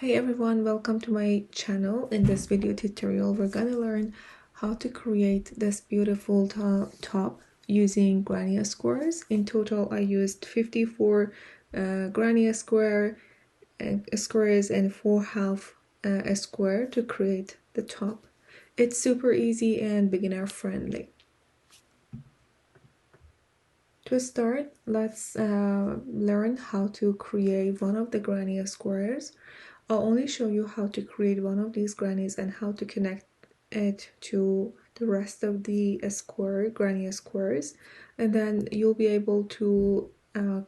Hey everyone, welcome to my channel. In this video tutorial we're gonna learn how to create this beautiful top using granny squares. In total I used 54 granny squares and 4 half a square to create the top. It's super easy and beginner friendly. To start, let's learn how to create one of the granny squares. I'll only show you how to create one of these grannies and how to connect it to the rest of the granny squares, and then you'll be able to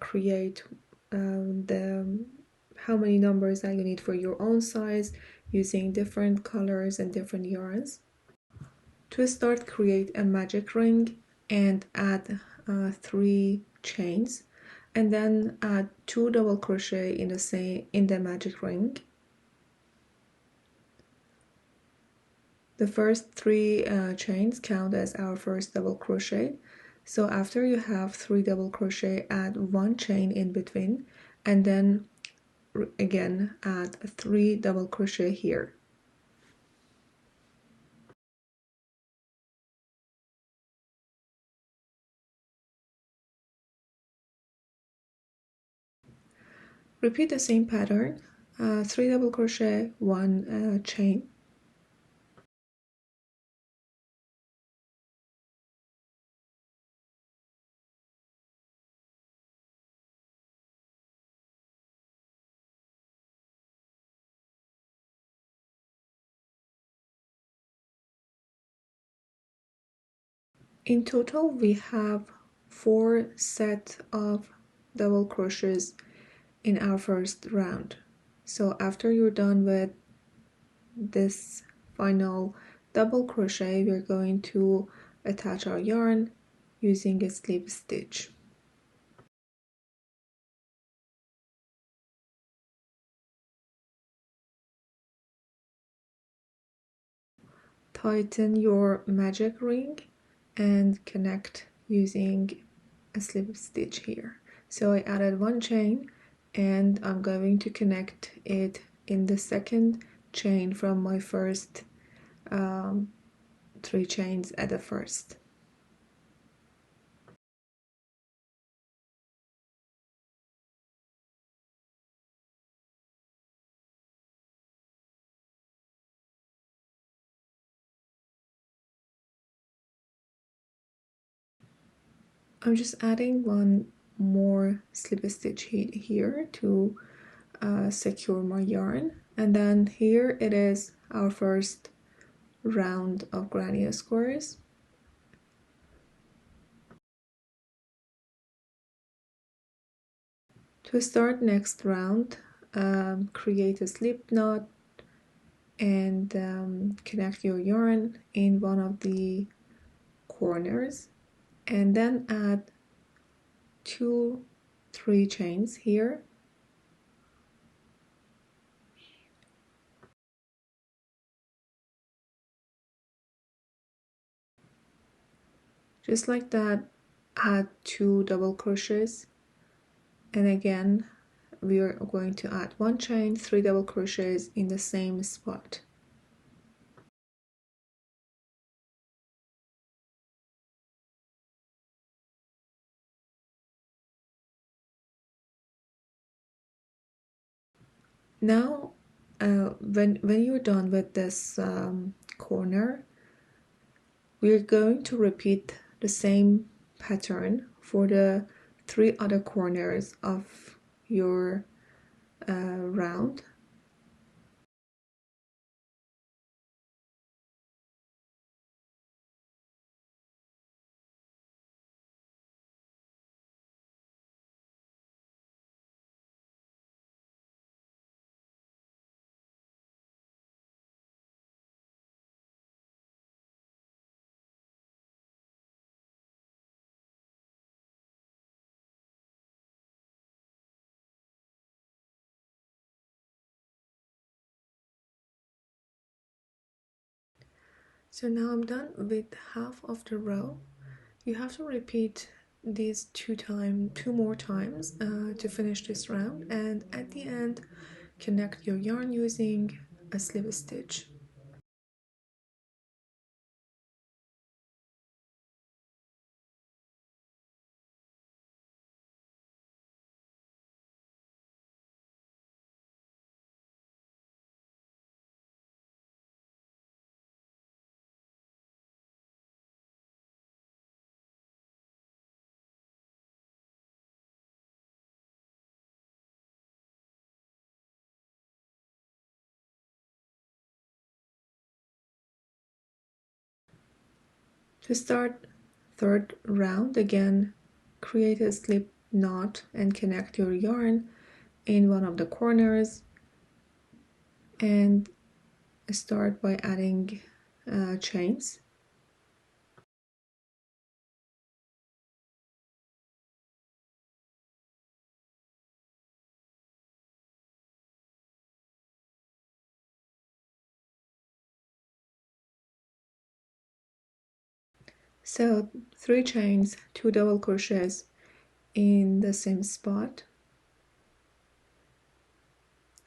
create how many numbers that you need for your own size using different colors and different yarns. To start, create a magic ring and add 3 chains, and then add 2 double crochet in the magic ring. The first 3 chains count as our first double crochet. So after you have 3 double crochet, add 1 chain in between, and then again add 3 double crochet here. Repeat the same pattern, 3 double crochet, 1 chain. In total we have 4 sets of double crochets in our first round. So after you're done with this final double crochet, we're going to attach our yarn using a slip stitch. Tighten your magic ring and connect using a slip stitch here. So I added 1 chain and I'm going to connect it in the second chain from my first 3 chains at the first. I'm just adding 1 more slip stitch here to secure my yarn, and then here it is our first round of granny squares. To start next round, create a slip knot and connect your yarn in one of the corners, and then add 3 chains here. Just like that, add 2 double crochets, and again we are going to add 1 chain, 3 double crochets in the same spot. Now when you're done with this corner, we're going to repeat the same pattern for the 3 other corners of your round. So now I'm done with half of the row. You have to repeat these 2 more times to finish this round, and at the end connect your yarn using a slip stitch. To start third round, again create a slip knot and connect your yarn in one of the corners, and start by adding chains. So 3 chains, 2 double crochets in the same spot.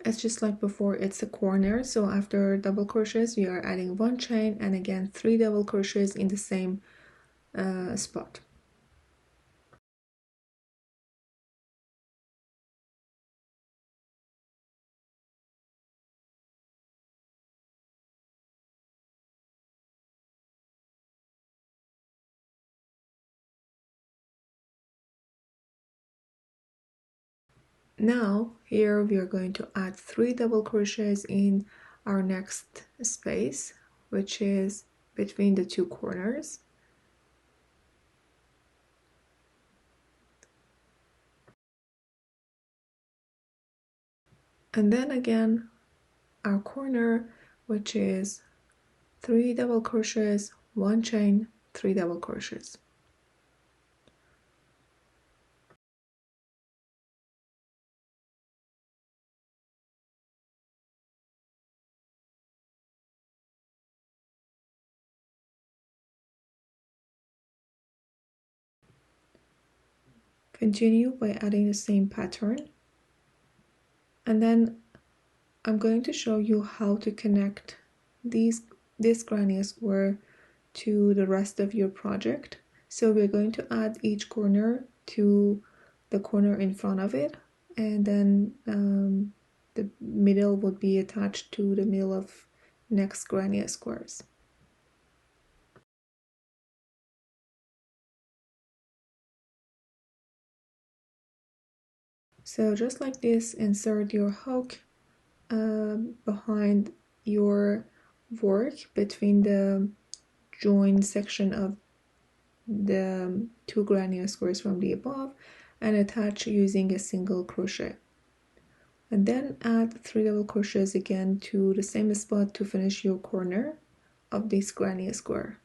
It's just like before, it's a corner, so after double crochets we are adding 1 chain and again 3 double crochets in the same spot. Now here we are going to add 3 double crochets in our next space, which is between the 2 corners. And then again our corner, which is 3 double crochets, 1 chain, 3 double crochets. Continue by adding the same pattern, and then I'm going to show you how to connect this granny square to the rest of your project. So we're going to add each corner to the corner in front of it, and then the middle would be attached to the middle of next granny squares. So just like this, insert your hook behind your work between the joined section of the 2 granny squares from the above, and attach using a single crochet. And then add 3 double crochets again to the same spot to finish your corner of this granny square.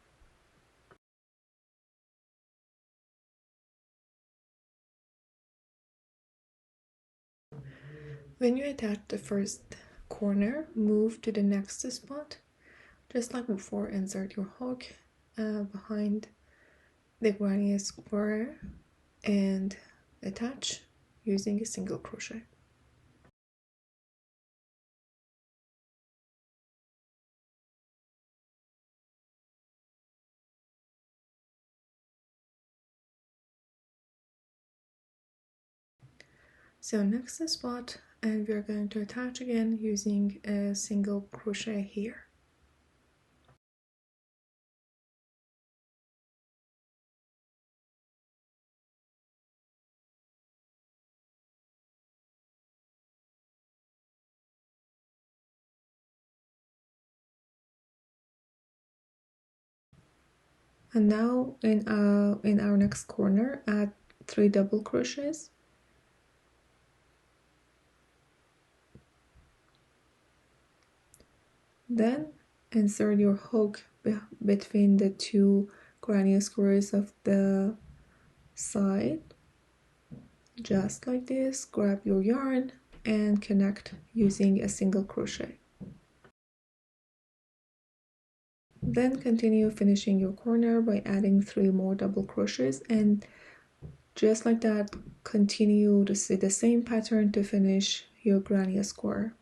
When you attach the first corner, move to the next spot. Just like before, insert your hook behind the granny square and attach using a single crochet. So next spot, and we are going to attach again using a single crochet here. And now in our next corner, add 3 double crochets. Then insert your hook between the 2 granny squares of the side, just like this. Grab your yarn and connect using a single crochet. Then continue finishing your corner by adding 3 more double crochets, and just like that continue to see the same pattern to finish your granny square.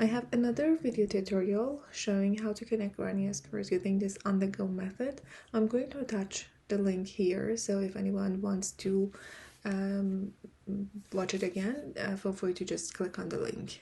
I have another video tutorial showing how to connect granny squares using this on-the-go method. I'm going to attach the link here, so if anyone wants to watch it again, feel free to just click on the link.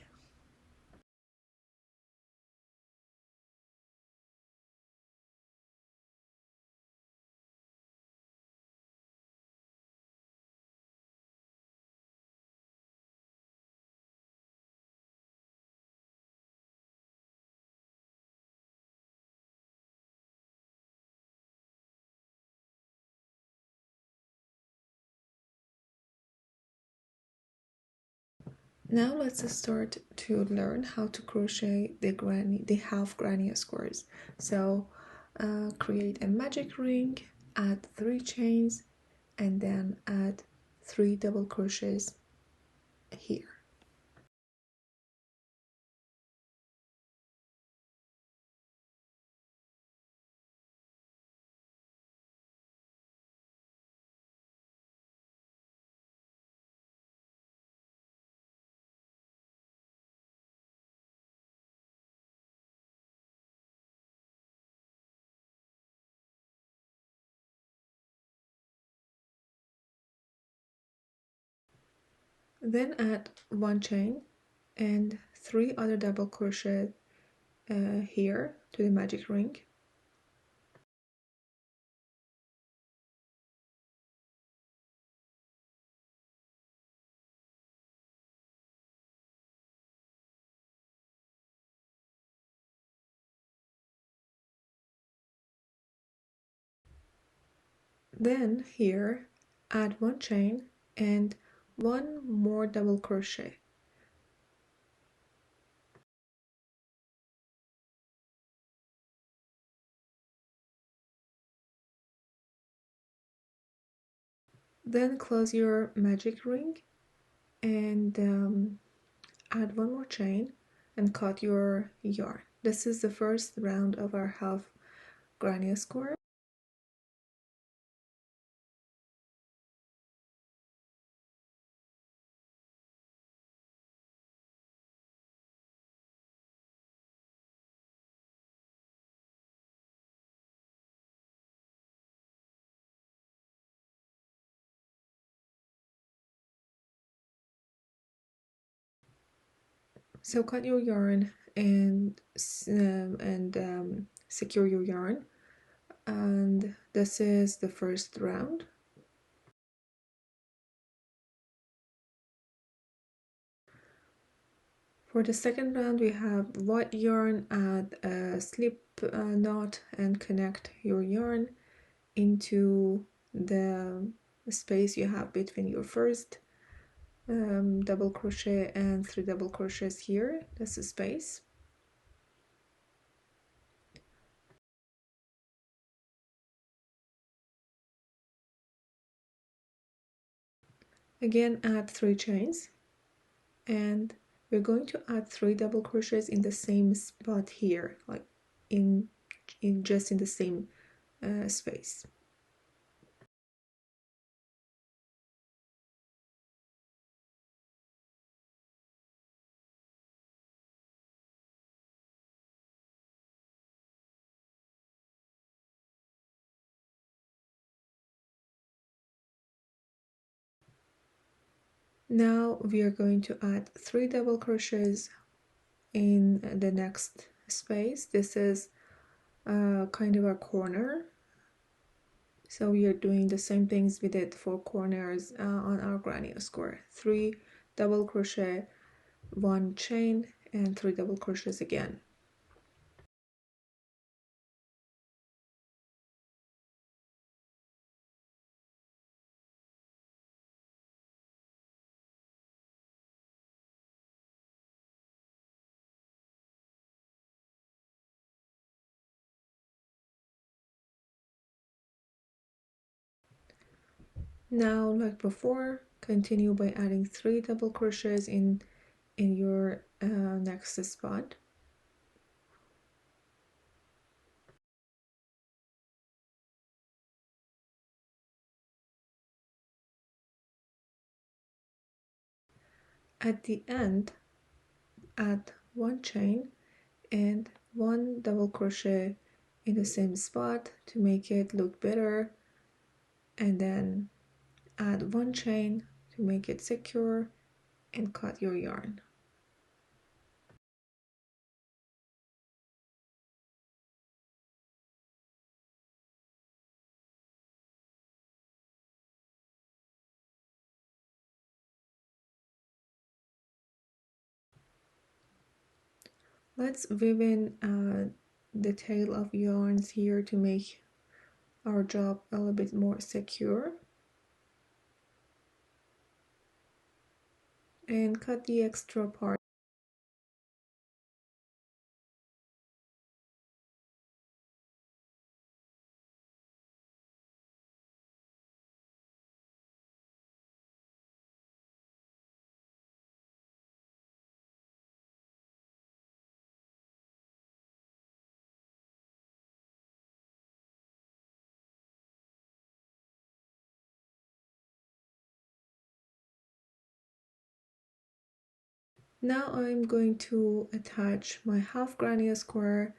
Now let's start to learn how to crochet the half granny squares. So create a magic ring, add 3 chains, and then add 3 double crochets here. Then add 1 chain and 3 other double crochet here to the magic ring. Then here add 1 chain and 1 more double crochet. Then close your magic ring and add 1 more chain and cut your yarn. This is the first round of our half granny square. So cut your yarn and secure your yarn, and this is the first round. For the second round, we have white yarn, add a slip knot and connect your yarn into the space you have between your first double crochet and 3 double crochets here. That's the space. Again, add 3 chains, and we're going to add 3 double crochets in the same spot here, like in just in the same space. Now we are going to add 3 double crochets in the next space. This is kind of a corner, so we are doing the same things we did for corners on our granny square. 3 double crochet, 1 chain, and 3 double crochets again. Now, like before, continue by adding 3 double crochets in your next spot. At the end, add one chain and one double crochet in the same spot to make it look better, and then add one chain to make it secure and cut your yarn. Let's weave in the tail of yarns here to make our job a little bit more secure, and cut the extra part. Now I'm going to attach my half granny square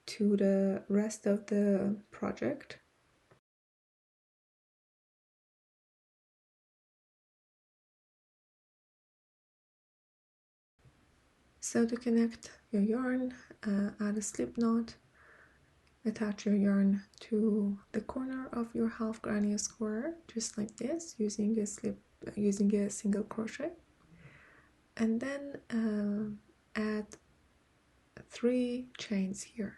to the rest of the project. So to connect your yarn, add a slip knot, attach your yarn to the corner of your half granny square, just like this, using a single crochet, and then add 3 chains here.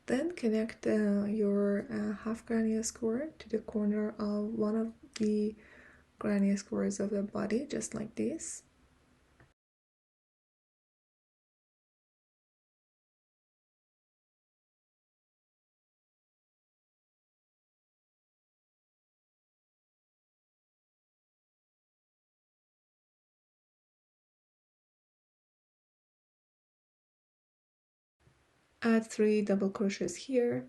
Then connect your half granny square to the corner of one of the granny squares of the body, just like this. Add 3 double crochets here.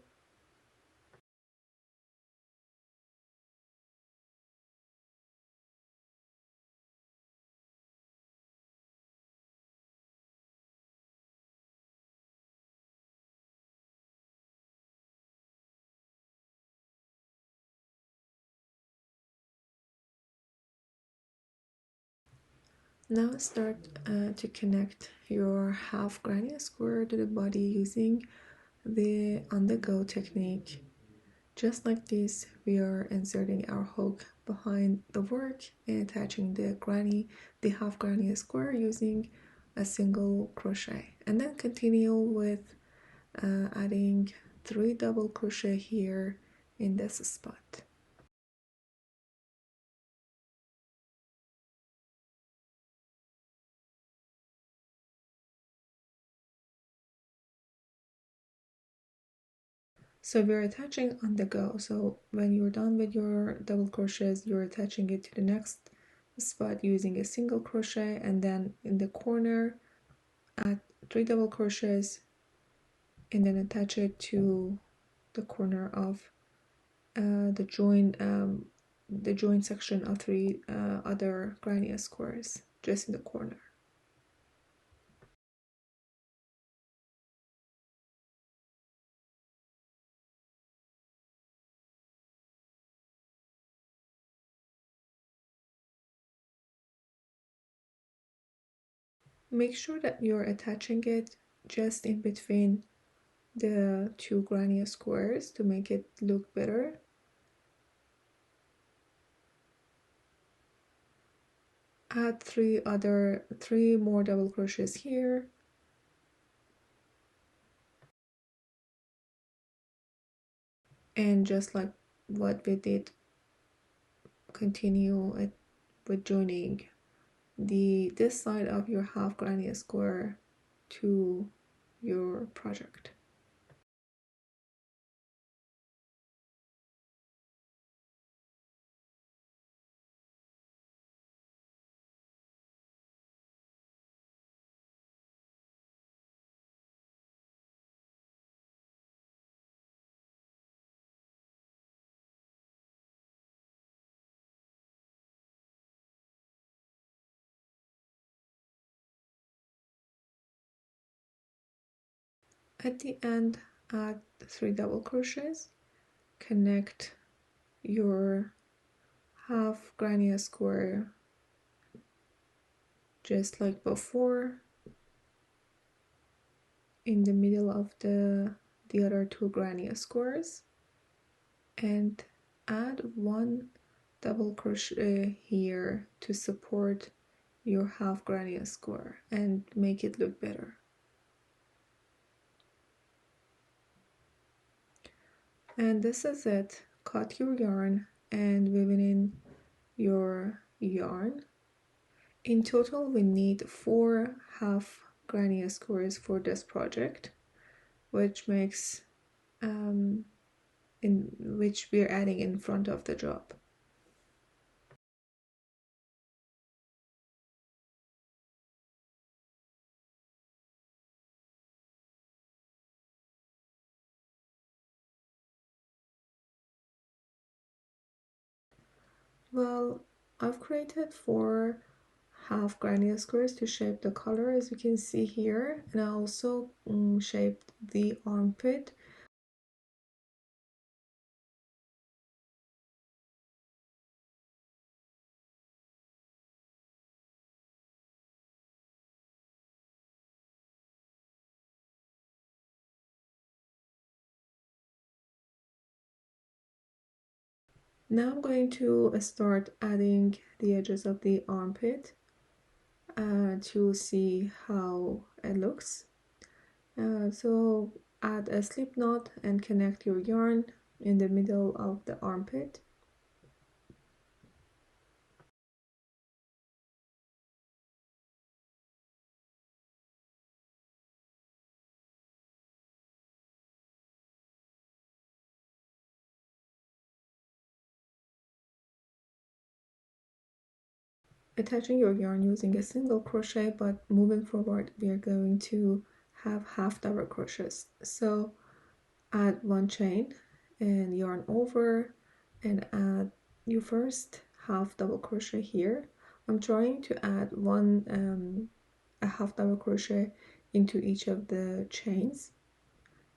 Now start to connect your half granny square to the body using the on-the-go technique. Just like this, we are inserting our hook behind the work and attaching the half granny square using a single crochet, and then continue with adding 3 double crochet here in this spot. So we're attaching on the go. So when you're done with your double crochets, you're attaching it to the next spot using a single crochet, and then in the corner add 3 double crochets and then attach it to the corner of the join section of 3 other granny squares, just in the corner. Make sure that you're attaching it just in between the 2 granny squares to make it look better. Add 3 more double crochets here, and just like what we did, continue it with joining this side of your half granny square to your project. At the end, add 3 double crochets, connect your half granny square just like before in the middle of the other 2 granny squares, and add 1 double crochet here to support your half granny square and make it look better. And this is it. Cut your yarn and weave it in your yarn. In total we need 4 half granny squares for this project, which makes in which we're adding in front of the job. Well, I've created 4 half granny squares to shape the color, as you can see here, and I also shaped the armpit. Now I'm going to start adding the edges of the armpit to see how it looks. So add a slip knot and connect your yarn in the middle of the armpit. Attaching your yarn using a single crochet, but moving forward we are going to have half double crochets. So add 1 chain and yarn over and add your first half double crochet here. I'm trying to add a half double crochet into each of the chains,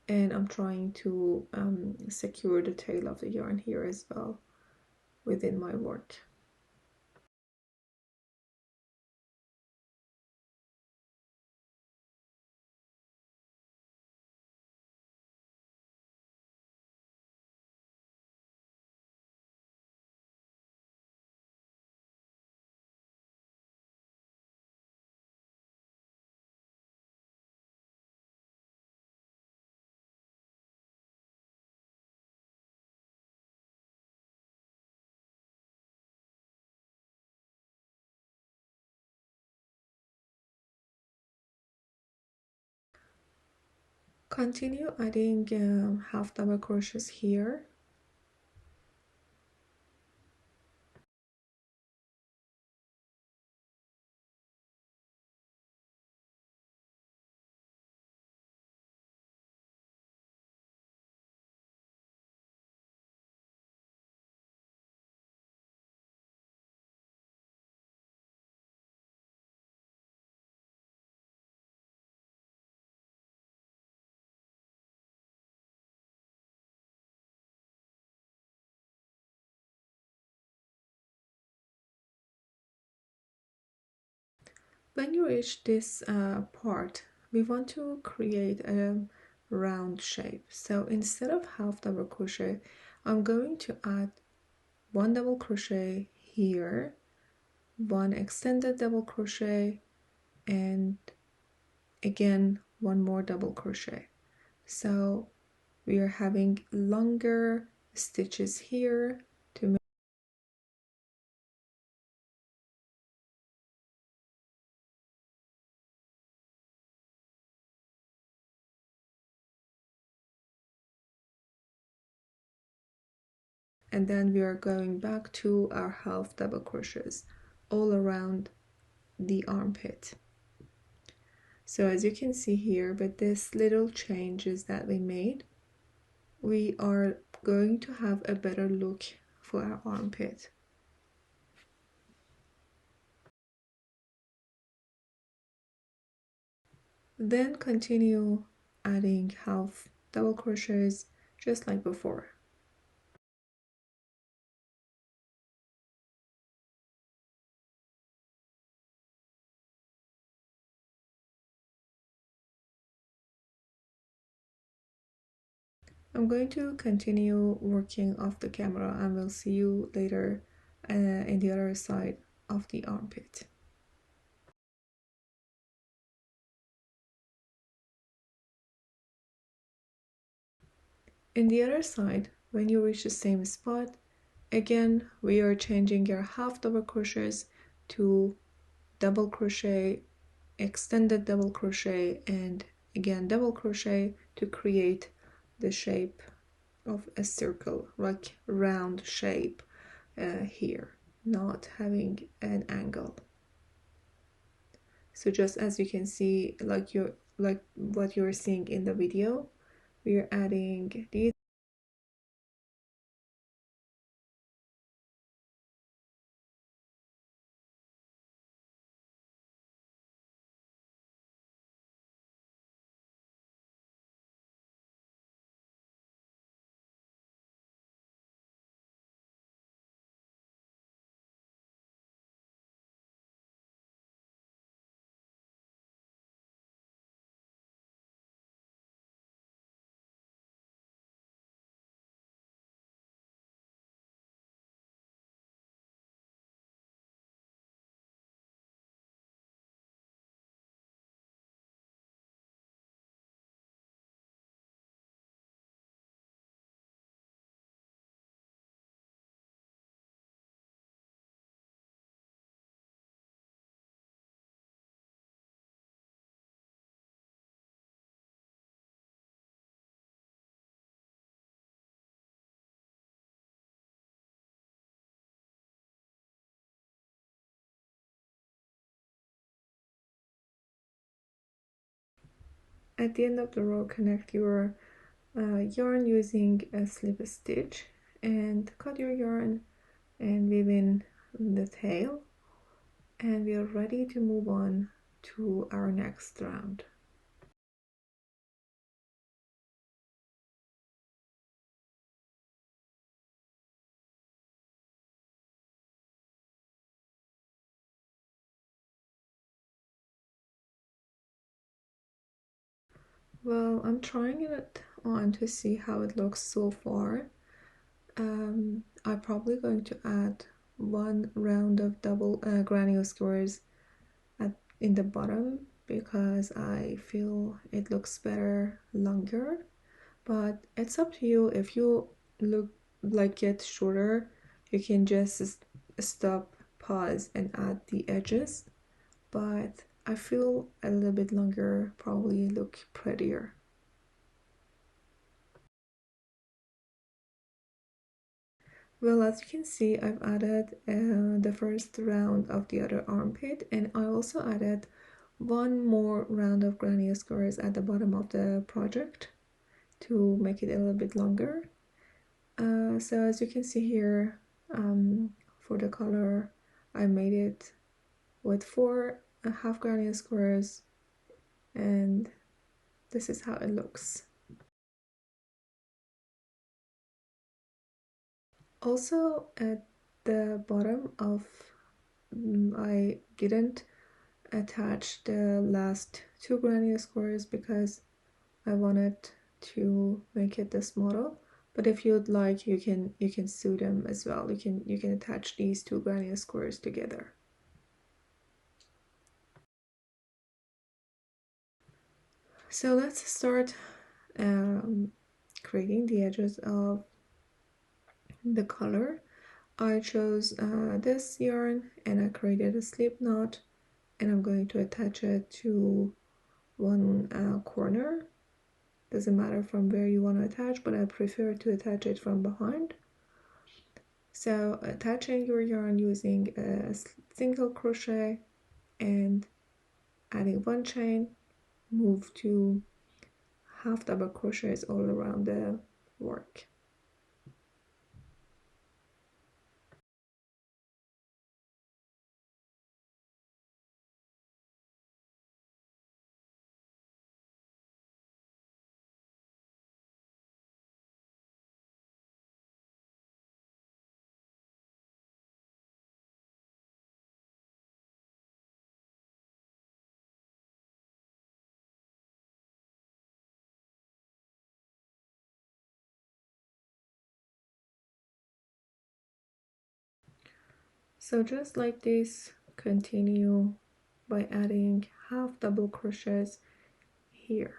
and I'm trying to secure the tail of the yarn here as well within my work. Continue adding half double crochets here. When you reach this part, we want to create a round shape. So instead of half double crochet, I'm going to add 1 double crochet here, 1 extended double crochet, and again 1 more double crochet. So we are having longer stitches here to make, and then we are going back to our half double crochets all around the armpit. So as you can see here, with this little changes that we made, we are going to have a better look for our armpit. Then continue adding half double crochets just like before. I'm going to continue working off the camera and we'll see you later in the other side of the armpit. In the other side, when you reach the same spot, again we are changing your half double crochets to double crochet, extended double crochet, and again double crochet to create the shape of a circle, like round shape here, not having an angle. So just as you can see, like what you're seeing in the video, we are adding these. At the end of the row, connect your yarn using a slip stitch and cut your yarn and weave in the tail, and we are ready to move on to our next round. Well, I'm trying it on to see how it looks so far. I'm probably going to add one round of double granule squares in the bottom because I feel it looks better longer, but it's up to you. If you look like it shorter, you can just stop, pause, and add the edges, but I feel a little bit longer probably look prettier. Well, as you can see, I've added the first round of the other armpit, and I also added one more round of granny squares at the bottom of the project to make it a little bit longer. So as you can see here, for the color, I made it with 4.5 granny squares, and this is how it looks. Also, at the bottom of, I didn't attach the last 2 granny squares because I wanted to make it this model. But if you'd like, you can sew them as well. You can attach these 2 granny squares together. So let's start creating the edges of the color. I chose this yarn and I created a slip knot, and I'm going to attach it to one corner. Doesn't matter from where you want to attach, but I prefer to attach it from behind. So attaching your yarn using a single crochet and adding one chain, move to half double crochets all around the work. So just like this, continue by adding half double crochets here.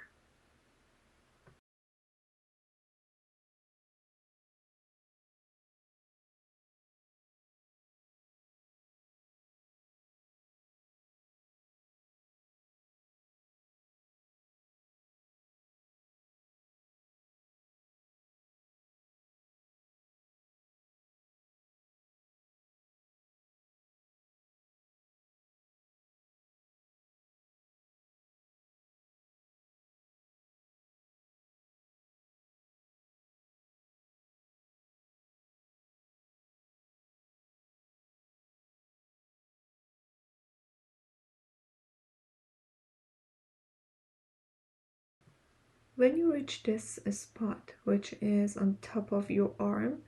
When you reach this spot, which is on top of your arm,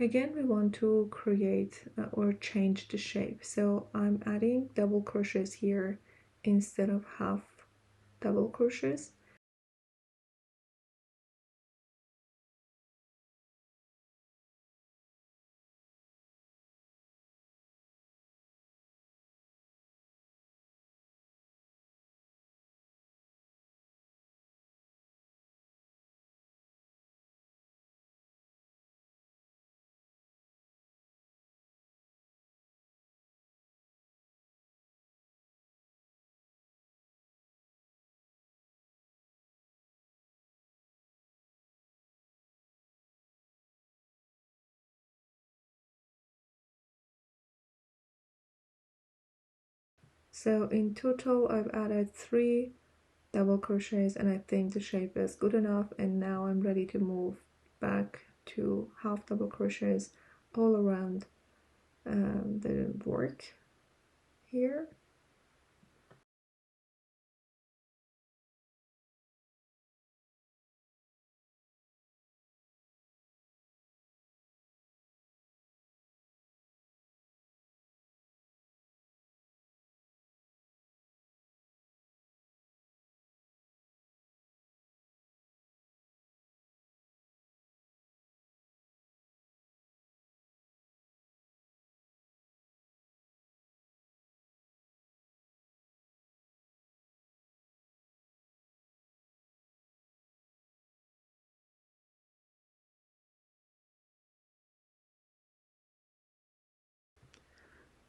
again we want to create or change the shape. So I'm adding double crochets here instead of half double crochets. So in total I've added 3 double crochets and I think the shape is good enough, and now I'm ready to move back to half double crochets all around the work here.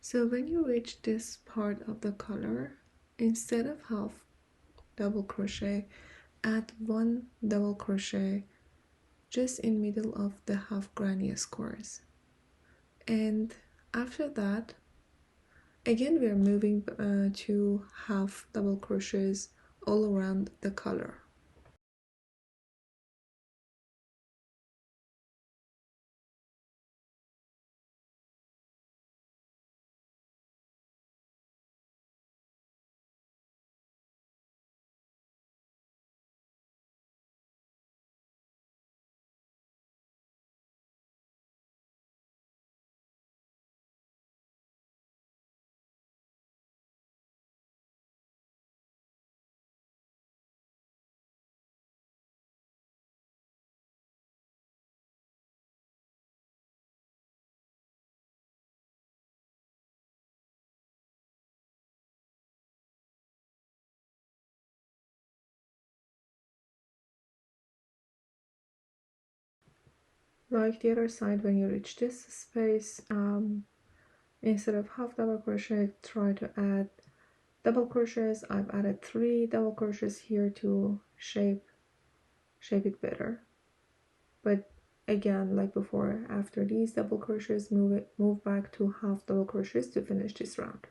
So when you reach this part of the color, instead of half double crochet, add 1 double crochet just in middle of the half granny squares. And after that, again we are moving to half double crochets all around the color. Like the other side, when you reach this space, instead of half double crochet, try to add double crochets. I've added 3 double crochets here to shape it better. But again, like before, after these double crochets, move back to half double crochets to finish this round.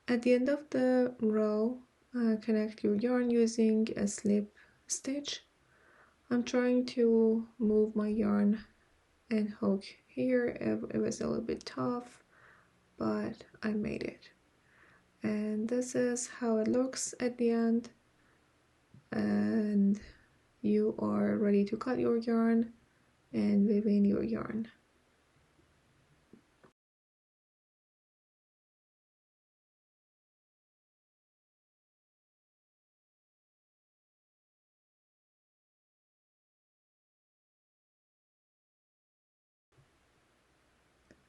At the end of the row, connect your yarn using a slip stitch. I'm trying to move my yarn and hook here. It was a little bit tough, but I made it. And this is how it looks at the end. And you are ready to cut your yarn and weave in your yarn.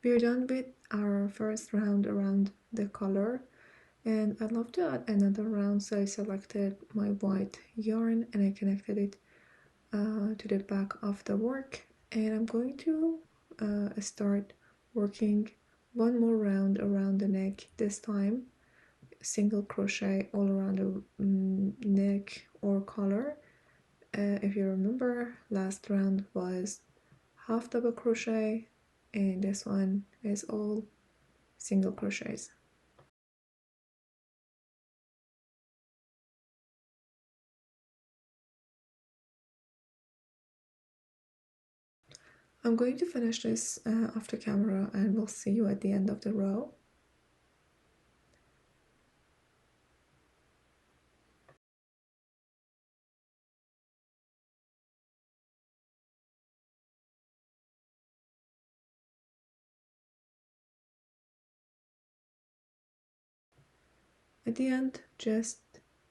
We're done with our first round around the collar, and I'd love to add another round, so I selected my white yarn and I connected it to the back of the work, and I'm going to start working one more round around the neck, this time single crochet all around the neck or collar. If you remember, last round was half double crochet and this one is all single crochets. I'm going to finish this off the camera and we'll see you at the end of the row. At the end, just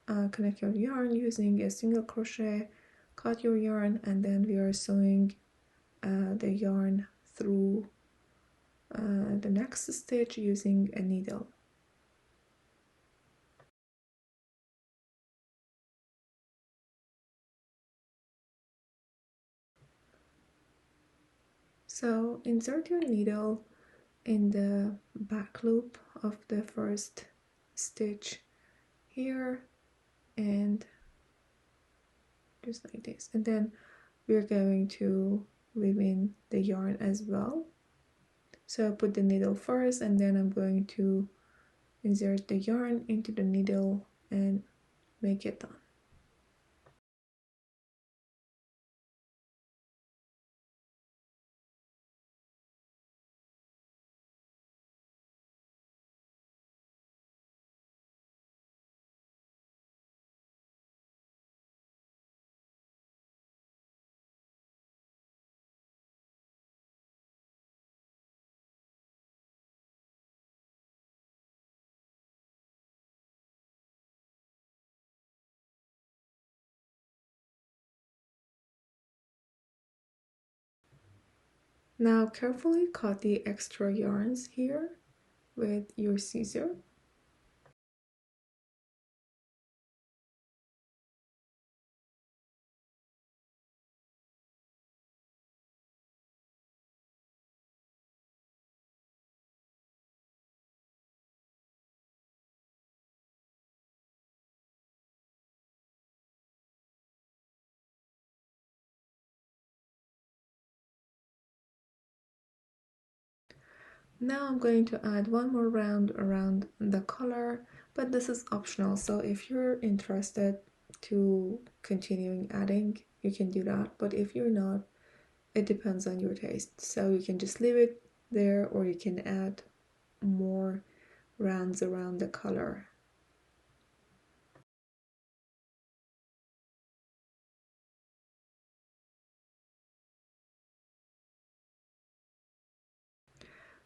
connect your yarn using a single crochet, cut your yarn, and then we are sewing the yarn through the next stitch using a needle. So insert your needle in the back loop of the first stitch here and just like this, and then we're going to weave in the yarn as well. So put the needle first and then I'm going to insert the yarn into the needle and make it done. Now carefully cut the extra yarns here with your scissor. Now I'm going to add one more round around the collar, but this is optional, so if you're interested to continuing adding, you can do that, but if you're not, it depends on your taste. So you can just leave it there or you can add more rounds around the collar.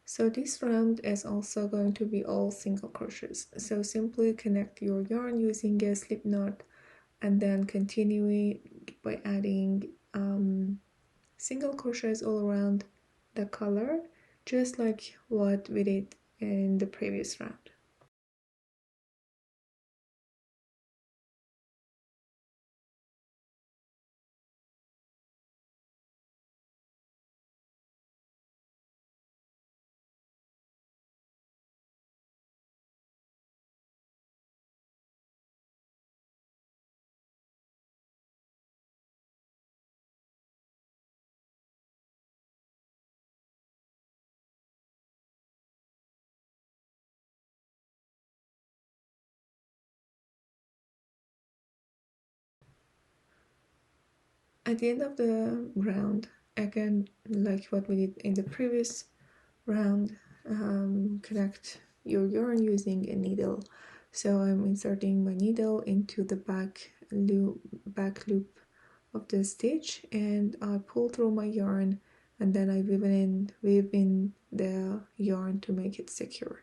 So this round is also going to be all single crochets. So simply connect your yarn using a slip knot and then continuing by adding single crochets all around the collar, just like what we did in the previous round. At the end of the round, again, like what we did in the previous round, connect your yarn using a needle. So I'm inserting my needle into the back loop of the stitch, and I pull through my yarn, and then I weave in the yarn to make it secure.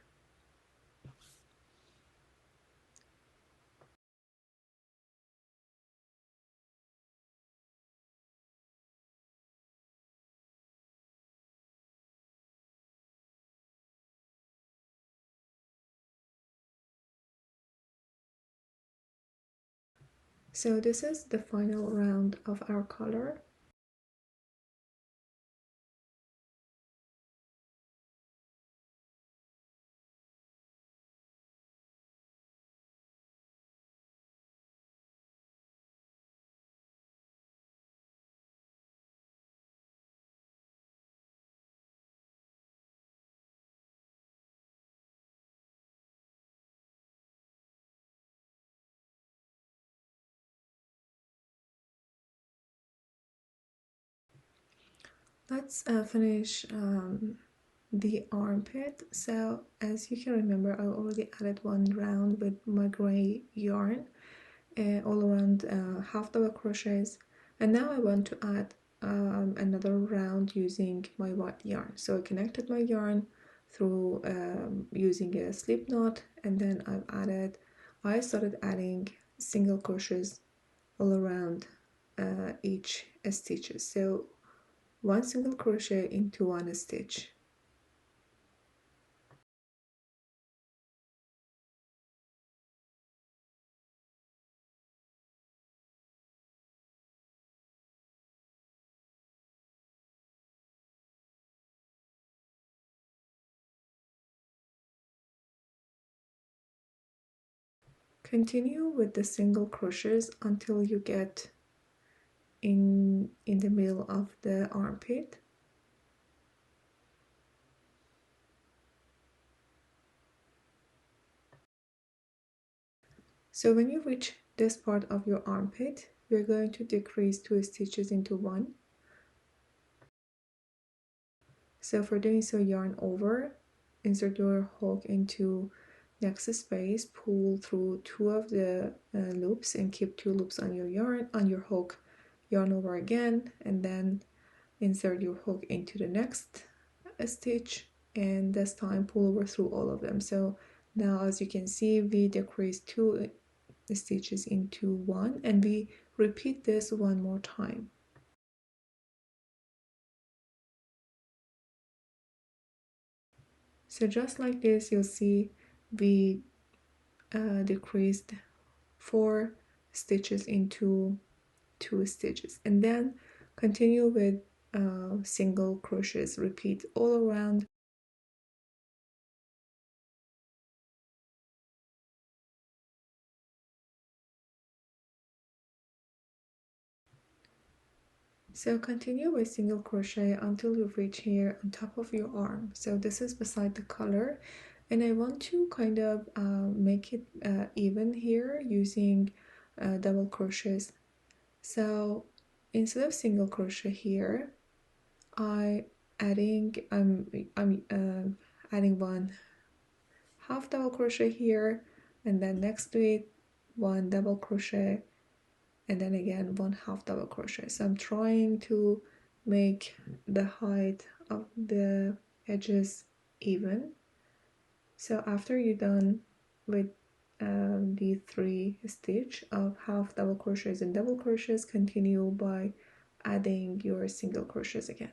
So this is the final round of our color. Let's finish the armpit. So as you can remember, I already added one round with my gray yarn all around half double crochets, and now I want to add another round using my white yarn. So I connected my yarn through using a slip knot, and then I started adding single crochets all around each stitches. So one single crochet into one stitch. Continue with the single crochets until you get in the middle of the armpit. So when you reach this part of your armpit, you're going to decrease 2 stitches into one. So for doing so, yarn over, insert your hook into next space, pull through 2 of the loops and keep 2 loops on your hook, yarn over again, and then insert your hook into the next stitch, and this time pull over through all of them. So now as you can see, we decrease 2 stitches into one, and we repeat this one more time. So just like this, you'll see we decreased 4 stitches into 2 stitches, and then continue with single crochets. Repeat all around. So continue with single crochet until you reach here on top of your arm. So this is beside the collar, and I want to kind of make it even here using double crochets. So instead of single crochet here, I'm adding one half double crochet here, and then next to it one double crochet, and then again one half double crochet. So I'm trying to make the height of the edges even. So after you're done with the 3 stitch of half double crochets and double crochets, continue by adding your single crochets again.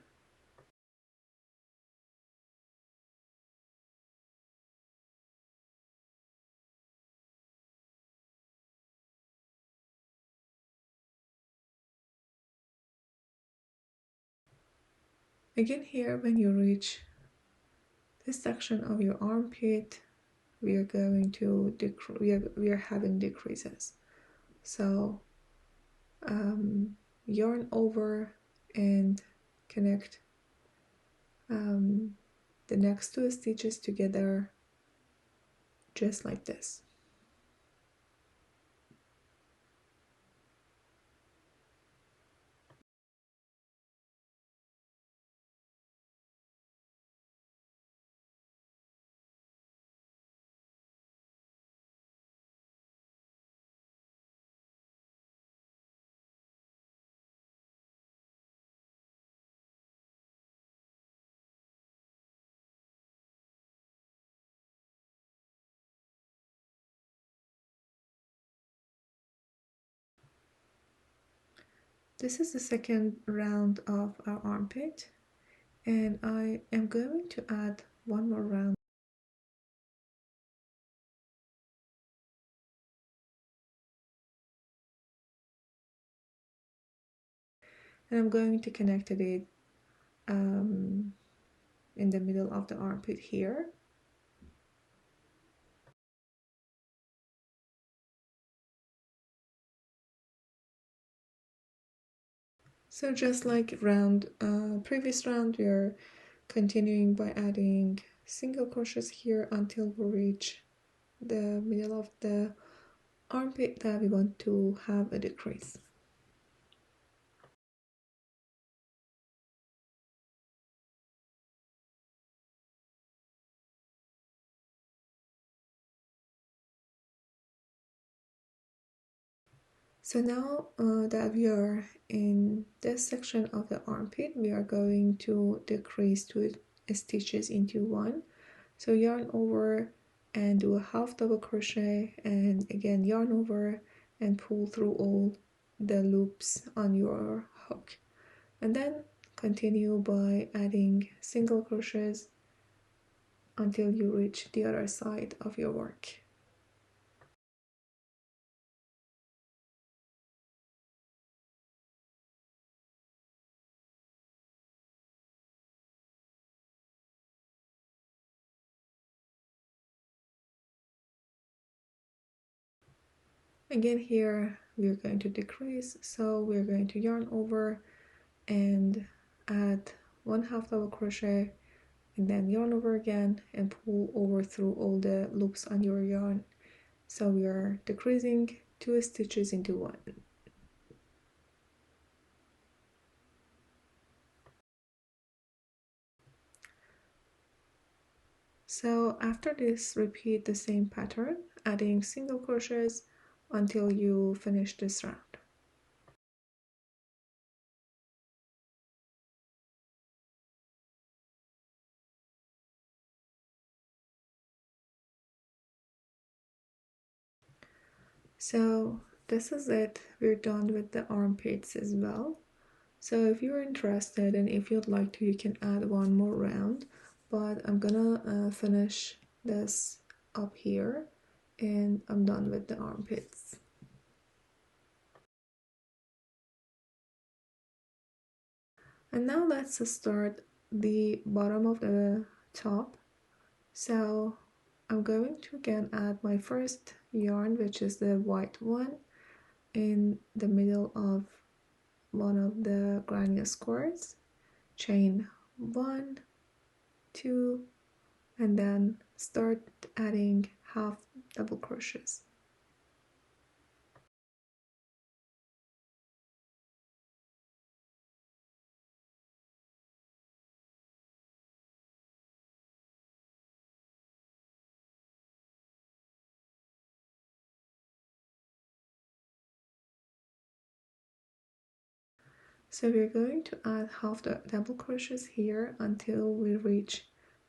Again, here when you reach this section of your armpit, we are going to we are having decreases. So yarn over and connect the next 2 stitches together just like this. This is the second round of our armpit, and I am going to add one more round. And I'm going to connect it in the middle of the armpit here. So just like previous round, we are continuing by adding single crochets here until we reach the middle of the armpit that we want to have a decrease. So now that we are in this section of the armpit, we are going to decrease 2 stitches into one. So yarn over and do a half double crochet, and again yarn over and pull through all the loops on your hook, and then continue by adding single crochets until you reach the other side of your work. Again here we're going to decrease, so we're going to yarn over and add one half double crochet, and then yarn over again and pull over through all the loops on your yarn. So we are decreasing 2 stitches into one. So after this, repeat the same pattern, adding single crochets until you finish this round. So this is it. We're done with the armpits as well. So if you're interested and if you'd like to, you can add one more round, but I'm gonna finish this up here and I'm done with the armpits. And now let's start the bottom of the top. So I'm going to again add my first yarn, which is the white one, in the middle of one of the granny squares, chain 1, 2, and then start adding half double crochets. So we're going to add half the double crochets here until we reach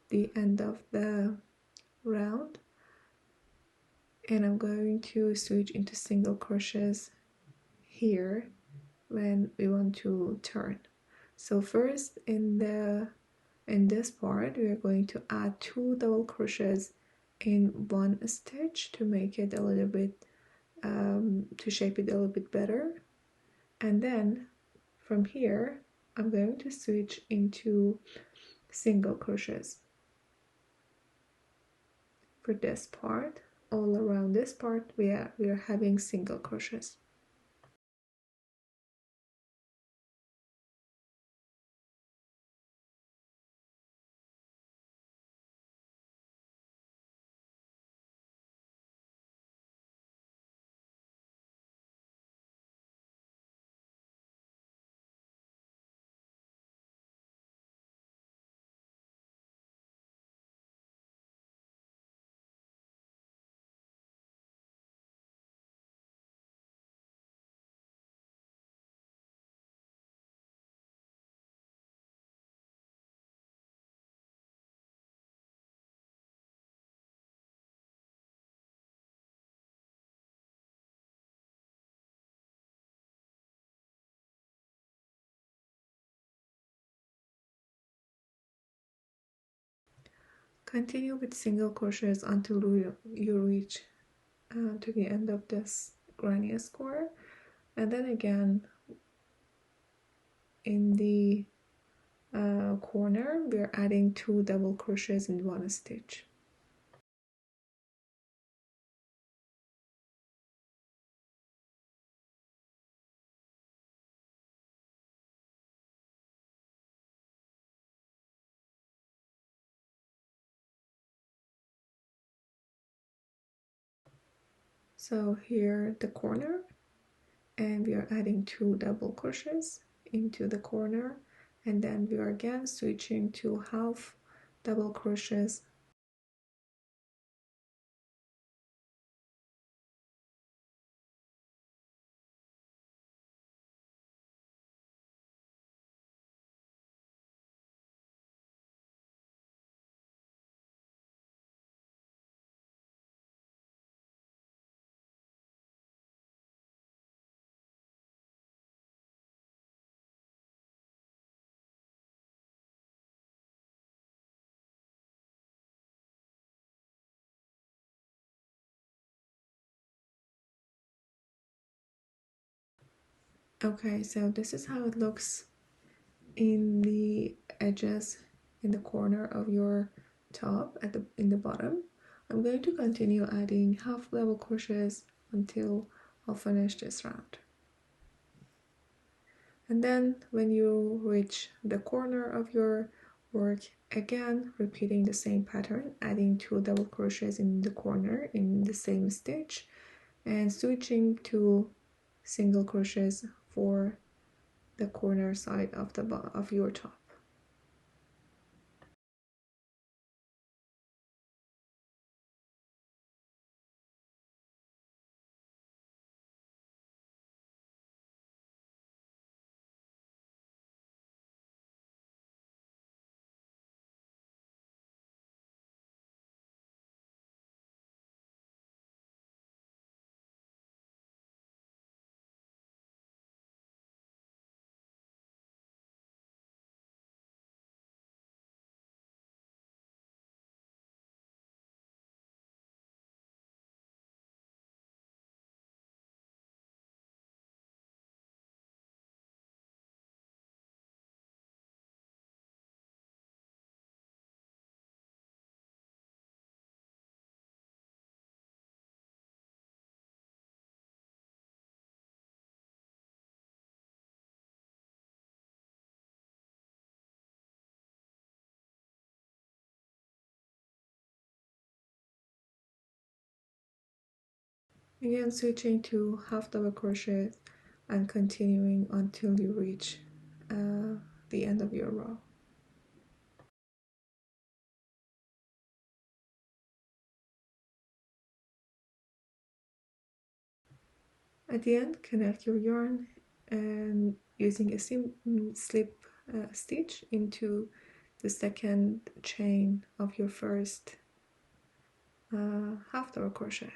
the end of the round, and I'm going to switch into single crochets here when we want to turn. So first in this part we are going to add 2 double crochets in one stitch to make it a little bit to shape it a little bit better, and then from here I'm going to switch into single crochets for this part. All around this part we are having single crochets. Continue with single crochets until you reach to the end of this granny square, and then again in the corner we're adding 2 double crochets in one stitch. So here the corner, and we are adding 2 double crochets into the corner, and then we are again switching to half double crochets. Okay, so this is how it looks in the edges in the corner of your top in the bottom. I'm going to continue adding half double crochets until I'll finish this round. And then when you reach the corner of your work, again repeating the same pattern, adding 2 double crochets in the corner in the same stitch and switching to single crochets for the corner side of your top. Again, switching to half double crochet and continuing until you reach the end of your row. At the end, connect your yarn and using a slip stitch into the second chain of your first half double crochet.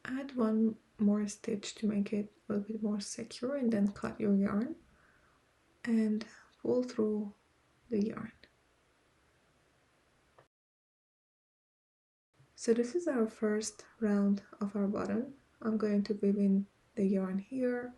Add one more stitch to make it a little bit more secure, and then cut your yarn and pull through the yarn. So this is our first round of our button. I'm going to weave in the yarn here.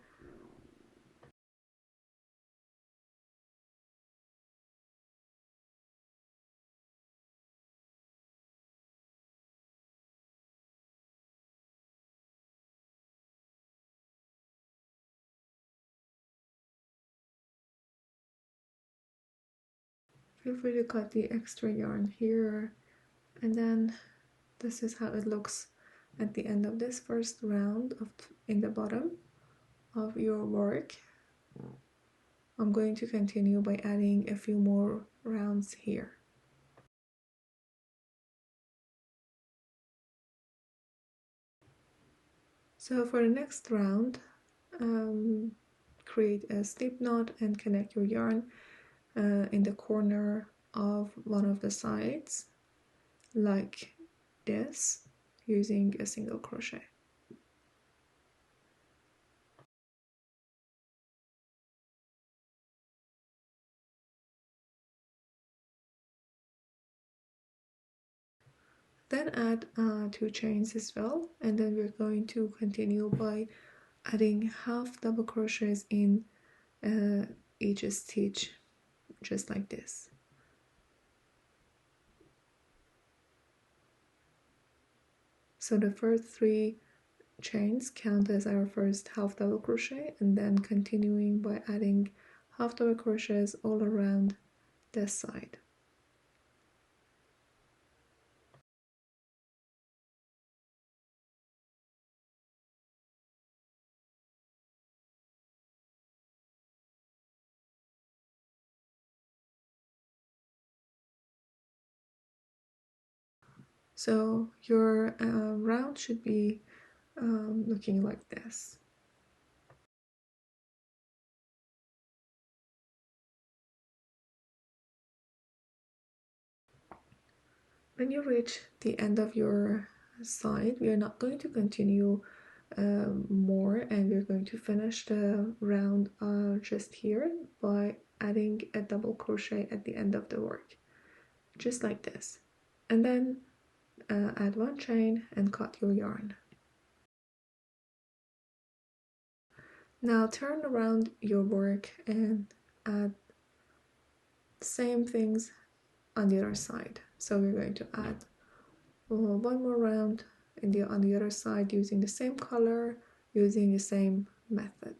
Feel free to cut the extra yarn here, and then this is how it looks at the end of this first round in the bottom of your work. I'm going to continue by adding a few more rounds here. So for the next round, create a slip knot and connect your yarn in the corner of one of the sides like this, using a single crochet. Then add 2 chains as well, and then we're going to continue by adding half double crochets in each stitch, just like this. So the first 3 chains count as our first half double crochet, and then continuing by adding half double crochets all around this side. So your round should be looking like this. When you reach the end of your side, we are not going to continue more, and we're going to finish the round just here by adding a double crochet at the end of the work, just like this. And then add 1 chain and cut your yarn. Now turn around your work and add same things on the other side. So we're going to add 1 more round on the other side using the same color, using the same method.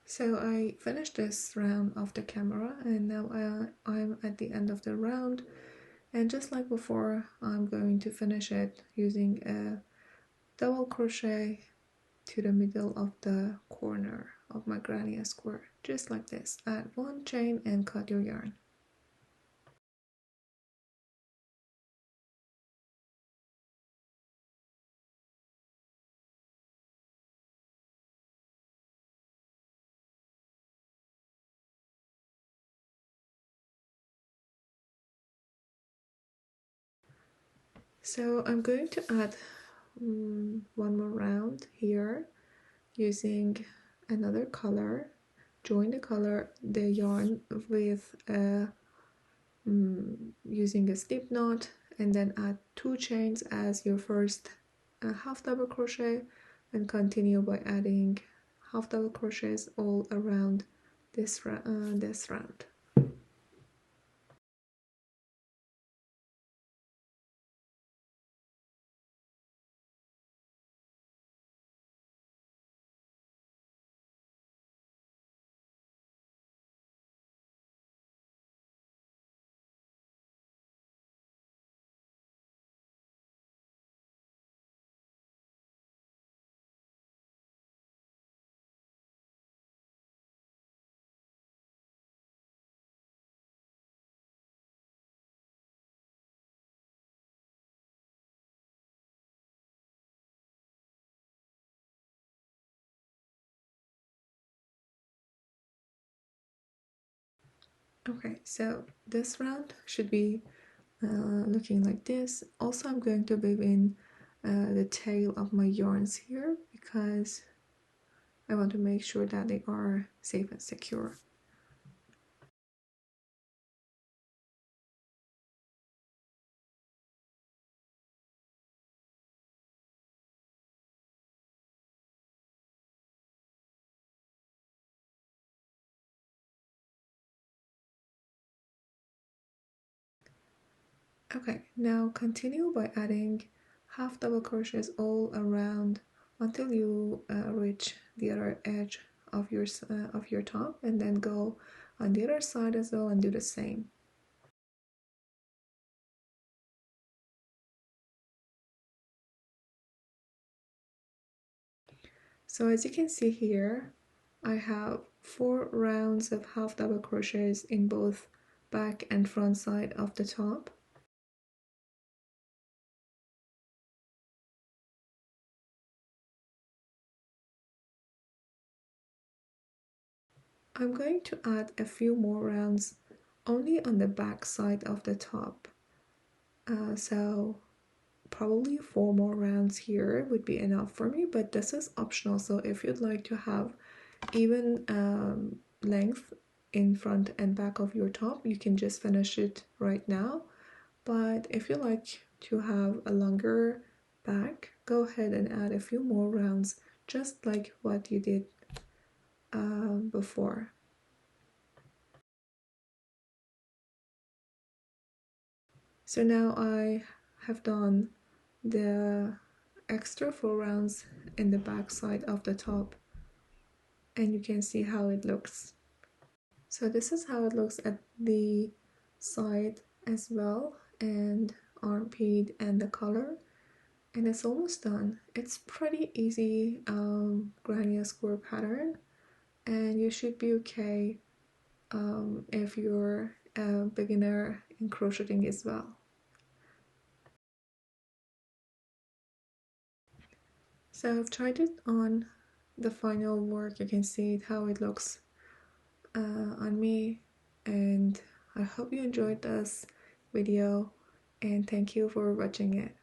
So I finished this round off the camera, and now I'm at the end of the round, and just like before, I'm going to finish it using a double crochet to the middle of the corner of my granny square, just like this. Add 1 chain and cut your yarn. So I'm going to add 1 more round here using another color. Join the yarn with using a slip knot, and then add 2 chains as your first half double crochet, and continue by adding half double crochets all around this round. Okay, so this round should be looking like this. Also, I'm going to weave in the tail of my yarns here because I want to make sure that they are safe and secure. Okay, now continue by adding half double crochets all around until you reach the other edge of your top, and then go on the other side as well and do the same. So as you can see here, I have 4 rounds of half double crochets in both back and front side of the top. I'm going to add a few more rounds only on the back side of the top. So probably 4 more rounds here would be enough for me, but this is optional. So if you'd like to have even length in front and back of your top, you can just finish it right now. But if you like to have a longer back, go ahead and add a few more rounds, just like what you did before. So now I have done the extra 4 rounds in the back side of the top, and you can see how it looks. So this is how it looks at the side as well, and armpit and the collar, and it's almost done. It's pretty easy granny square pattern, and you should be okay if you're a beginner in crocheting as well. So I've tried it on the final work. You can see how it looks on me, and I hope you enjoyed this video, and thank you for watching it.